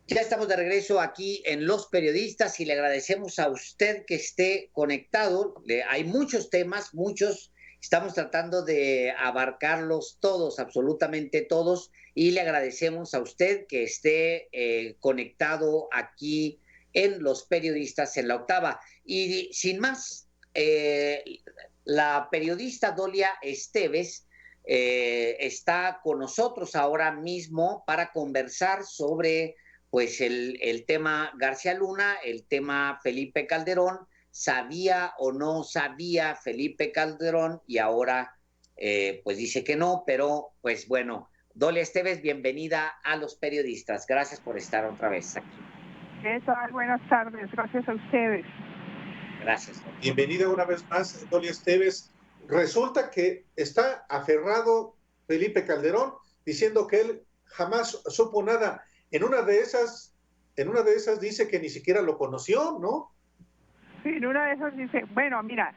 Ya estamos de regreso aquí en Los Periodistas y le agradecemos a usted que esté conectado. Hay muchos temas, muchos. Estamos tratando de abarcarlos todos, absolutamente todos, y le agradecemos a usted que esté conectado aquí en Los Periodistas en la octava. Y sin más, la periodista Dolia Esteves está con nosotros ahora mismo para conversar sobre pues el tema García Luna, el tema Felipe Calderón. ¿Sabía o no sabía Felipe Calderón? Y ahora pues dice que no, pero pues bueno, Dolia Esteves, bienvenida a Los Periodistas. Gracias por estar otra vez aquí. ¿Qué tal? Buenas tardes, gracias a ustedes. Gracias. Bienvenida una vez más, Dolia Esteves. Resulta que está aferrado Felipe Calderón diciendo que él jamás supo nada. En una de esas dice que ni siquiera lo conoció, ¿no? Sí, en una de esas dice, bueno, mira,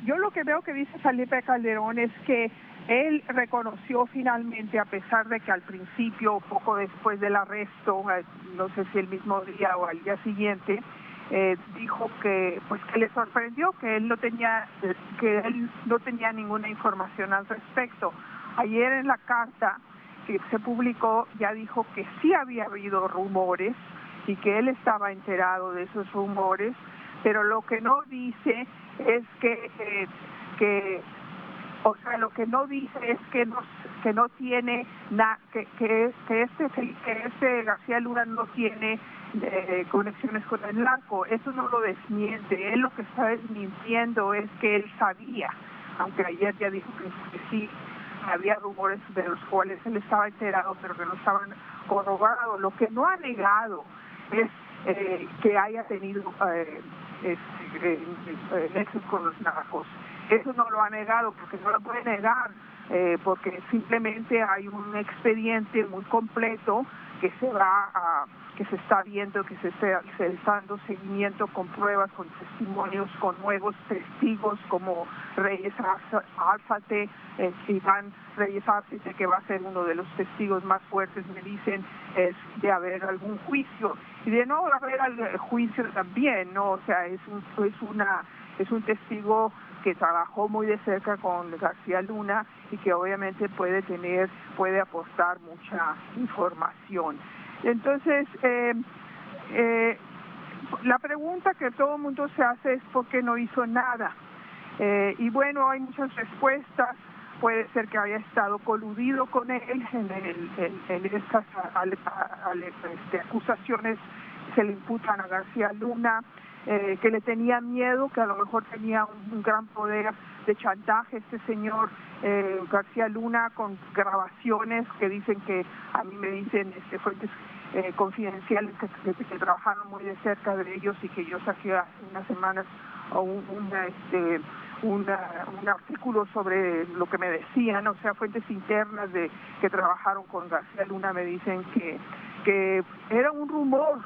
yo lo que veo que dice Felipe Calderón es que él reconoció finalmente, a pesar de que al principio, poco después del arresto, no sé si el mismo día o al día siguiente, dijo que pues que le sorprendió que él no tenía ninguna información al respecto. Ayer en la carta que se publicó ya dijo que sí había habido rumores y que él estaba enterado de esos rumores, pero lo que no dice es lo que no dice es que no tiene que este García Luna no tiene conexiones con el narco. Eso no lo desmiente. Él lo que está desmintiendo es que él sabía, aunque ayer ya dijo que sí había rumores de los cuales él estaba enterado, pero que no estaban corroborados. Lo que no ha negado es que haya tenido nexos con los narcos. Eso no lo ha negado, porque no lo puede negar, porque simplemente hay un expediente muy completo que se está viendo, que se está dando seguimiento con pruebas, con testimonios, con nuevos testigos como Reyes Álzate, Iván Reyes Álzate, que va a ser uno de los testigos más fuertes, me dicen, es de haber algún juicio. Y de no haber algún juicio también, ¿no? O sea, es un testigo que trabajó muy de cerca con García Luna y que obviamente puede aportar mucha información. Entonces, la pregunta que todo el mundo se hace es ¿por qué no hizo nada? Y bueno, hay muchas respuestas. Puede ser que haya estado coludido con él en estas acusaciones que se le imputan a García Luna, que le tenía miedo, que a lo mejor tenía un gran poder de chantaje este señor García Luna, con grabaciones que dicen que a mí me dicen fuentes confidenciales que trabajaron muy de cerca de ellos, y que yo saqué hace unas semanas un artículo sobre lo que me decían, o sea, fuentes internas que trabajaron con García Luna me dicen que era un rumor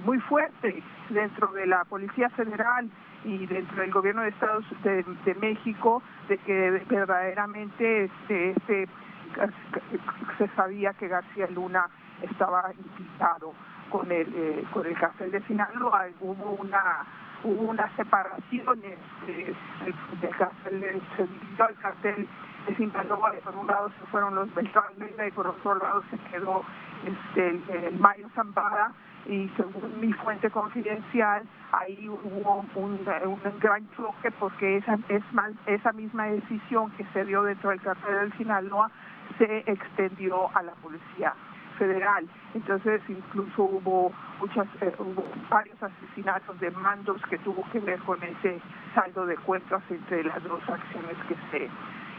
muy fuerte dentro de la Policía Federal y dentro del gobierno de Estados de México, de que verdaderamente se sabía que García Luna estaba implicado con el cartel de Sinaloa. Hubo una separación del cartel, se dividió el cartel de Sinaloa, y por un lado se fueron los Beltrán Leiva y por otro lado se quedó el Mario Zambada, y según mi fuente confidencial ahí hubo un gran choque, porque esa misma decisión que se dio dentro del cartel del Sinaloa se extendió a la Policía Federal. Entonces incluso hubo varios asesinatos de mandos que tuvo que ver con ese saldo de cuentas entre las dos acciones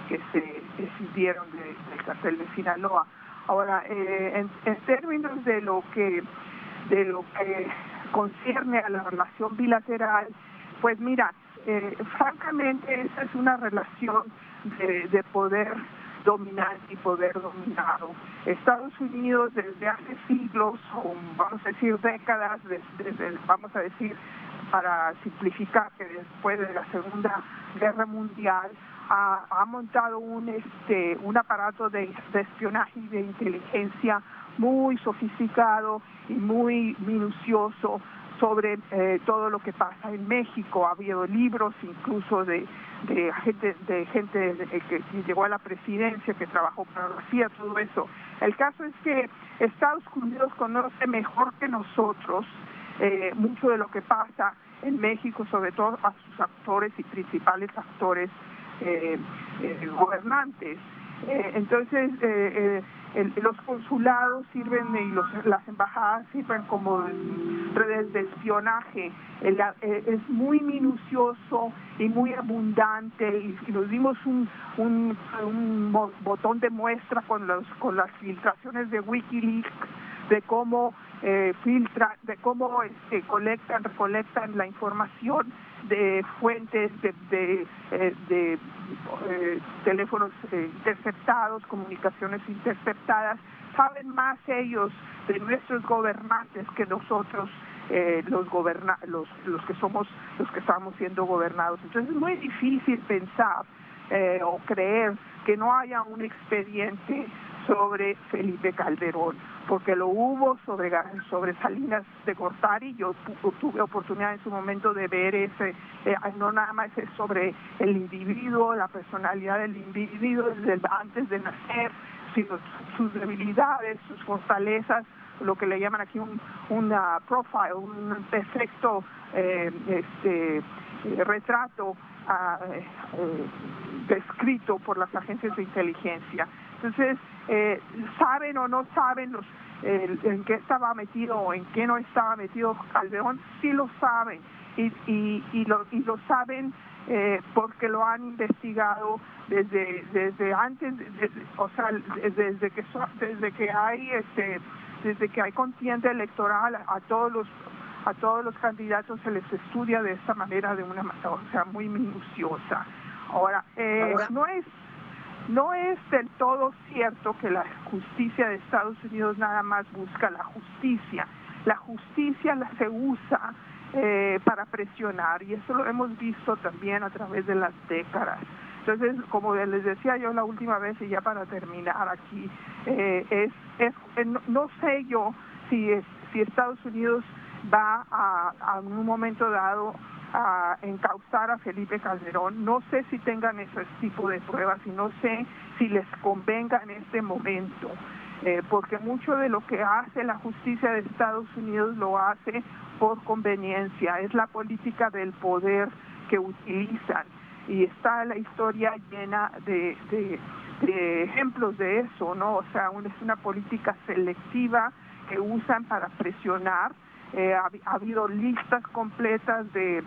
que se decidieron del cartel de Sinaloa. Ahora, en términos de lo que concierne a la relación bilateral, pues mira, francamente esa es una relación de poder dominante y poder dominado. Estados Unidos desde hace siglos, o vamos a decir décadas, vamos a decir, para simplificar, que después de la Segunda Guerra Mundial ha montado un aparato de espionaje y de inteligencia muy sofisticado y muy minucioso sobre todo lo que pasa en México. Ha habido libros incluso de gente que llegó a la presidencia, que trabajó para la CIA, todo eso. El caso es que Estados Unidos conoce mejor que nosotros mucho de lo que pasa en México, sobre todo a sus actores y principales actores gobernantes. Entonces, los consulados sirven y las embajadas sirven como redes de espionaje. Es muy minucioso y muy abundante, y nos dimos un botón de muestra con las filtraciones de WikiLeaks, de cómo recolectan la información de fuentes de teléfonos interceptados, comunicaciones interceptadas. Saben más ellos de nuestros gobernantes que nosotros, los que estamos siendo gobernados. Entonces es muy difícil pensar o creer que no haya un expediente sobre Felipe Calderón, porque lo hubo sobre Salinas de Gortari. Yo tuve oportunidad en su momento de ver ese, no nada más es sobre el individuo, la personalidad del individuo desde antes de nacer, sino sus debilidades, sus fortalezas, lo que le llaman aquí un profile, un perfecto retrato descrito por las agencias de inteligencia. Entonces, saben o no saben en qué estaba metido o en qué no estaba metido Calderón, sí lo saben, y lo saben porque lo han investigado desde antes, desde que hay contienda electoral. A todos los candidatos se les estudia de esta manera, de una manera, o sea, muy minuciosa. Ahora, no es del todo cierto que la justicia de Estados Unidos nada más busca la justicia. La justicia se usa para presionar, y eso lo hemos visto también a través de las décadas. Entonces, como les decía yo la última vez, y ya para terminar aquí, no sé yo si Estados Unidos va a un momento dado a encauzar a Felipe Calderón. No sé si tengan ese tipo de pruebas, y no sé si les convenga en este momento, porque mucho de lo que hace la justicia de Estados Unidos lo hace por conveniencia. Es la política del poder que utilizan, y está la historia llena de ejemplos de eso, ¿no? O sea, es una política selectiva que usan para presionar. Ha habido listas completas de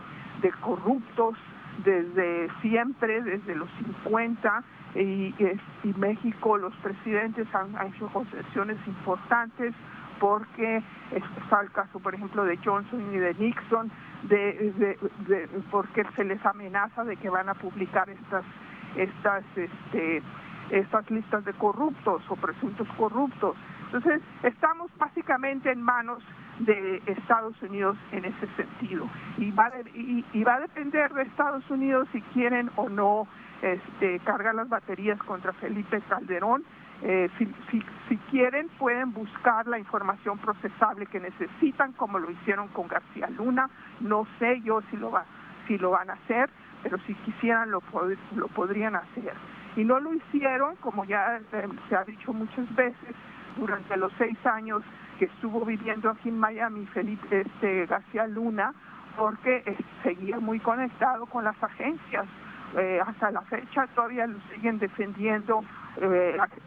corruptos desde siempre, desde los 50, y México, los presidentes han hecho concesiones importantes, porque está el caso, por ejemplo, de Johnson y de Nixon, porque se les amenaza de que van a publicar estas listas de corruptos o presuntos corruptos. Entonces, estamos básicamente en manos de Estados Unidos en ese sentido, y va a depender de Estados Unidos si quieren o no cargar las baterías contra Felipe Calderón. Si quieren, pueden buscar la información procesable que necesitan, como lo hicieron con García Luna. No sé yo si lo van a hacer, pero si quisieran lo podrían hacer. Y no lo hicieron, como ya se ha dicho muchas veces, durante los 6 años que estuvo viviendo aquí en Miami García Luna, porque seguía muy conectado con las agencias. Hasta la fecha todavía lo siguen defendiendo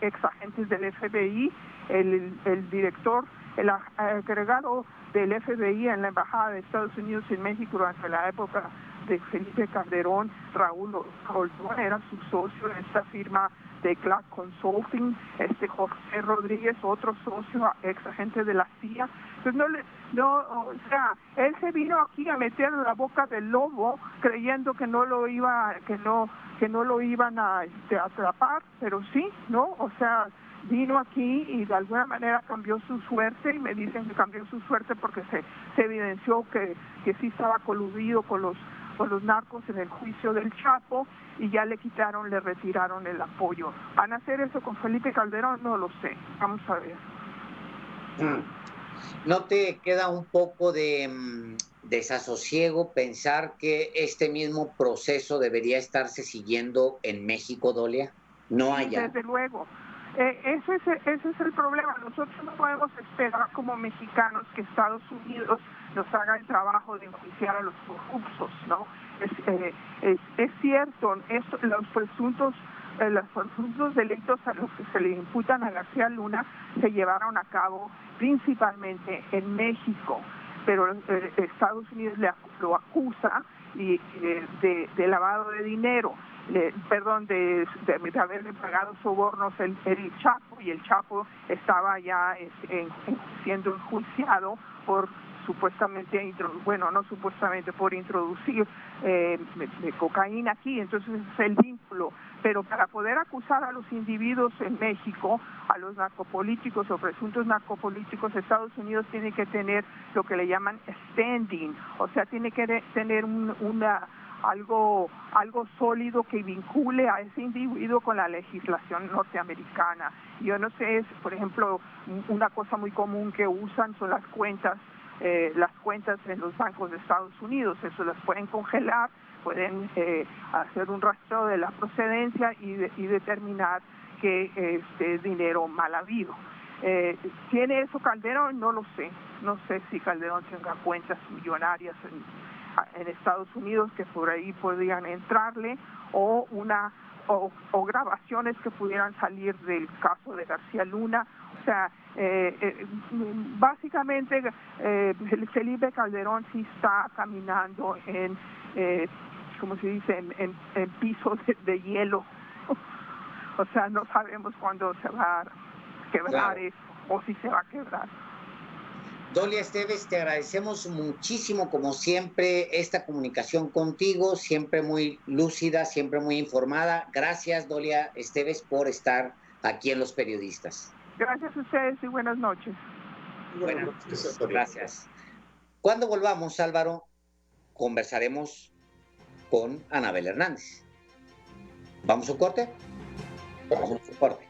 ex agentes del FBI. El director, el agregado del FBI en la Embajada de Estados Unidos en México durante la época de Felipe Calderón, Raúl Oldón, era su socio en esta firma de Clark Consulting. José Rodríguez, otro socio, ex agente de la CIA. Entonces él se vino aquí a meter en la boca del lobo, creyendo que no lo iban a atrapar, pero sí, ¿no? O sea, vino aquí y de alguna manera cambió su suerte, y me dicen que cambió su suerte porque se evidenció que sí estaba coludido con los narcos en el juicio del Chapo, y ya le retiraron el apoyo. ¿Van a hacer eso con Felipe Calderón? No lo sé. Vamos a ver. ¿No te queda un poco de desasosiego pensar que este mismo proceso debería estarse siguiendo en México, Dolia? No allá. Desde luego. Ese es el problema. Nosotros no podemos esperar como mexicanos que Estados Unidos nos haga el trabajo de enjuiciar a los corruptos, ¿no? Es cierto, los presuntos delitos a los que se le imputan a García Luna se llevaron a cabo principalmente en México, pero Estados Unidos lo acusa de lavado de dinero. De haberle pagado sobornos el Chapo, y el Chapo estaba ya siendo enjuiciado por supuestamente, por introducir cocaína aquí. Entonces es el vínculo. Pero para poder acusar a los individuos en México, a los narcopolíticos o presuntos narcopolíticos, Estados Unidos tiene que tener lo que le llaman standing, o sea, tiene que tener algo sólido que vincule a ese individuo con la legislación norteamericana. Yo no sé, por ejemplo, una cosa muy común que usan son las cuentas en los bancos de Estados Unidos. Eso las pueden congelar, pueden hacer un rastreo de la procedencia y determinar que es dinero mal habido. ¿Tiene eso Calderón? No lo sé. No sé si Calderón tenga cuentas millonarias en Estados Unidos que por ahí podrían entrarle, o grabaciones que pudieran salir del caso de García Luna. O sea, básicamente Felipe Calderón sí está caminando en como se dice, en pisos de hielo. O sea, no sabemos cuándo se va a quebrar eso, o si se va a quebrar. Dolia Esteves, te agradecemos muchísimo, como siempre, esta comunicación contigo, siempre muy lúcida, siempre muy informada. Gracias, Dolia Esteves, por estar aquí en Los Periodistas. Gracias a ustedes y buenas noches. Buenas noches, gracias. Cuando volvamos, Álvaro, conversaremos con Anabel Hernández. ¿Vamos a un corte? Vamos a un corte.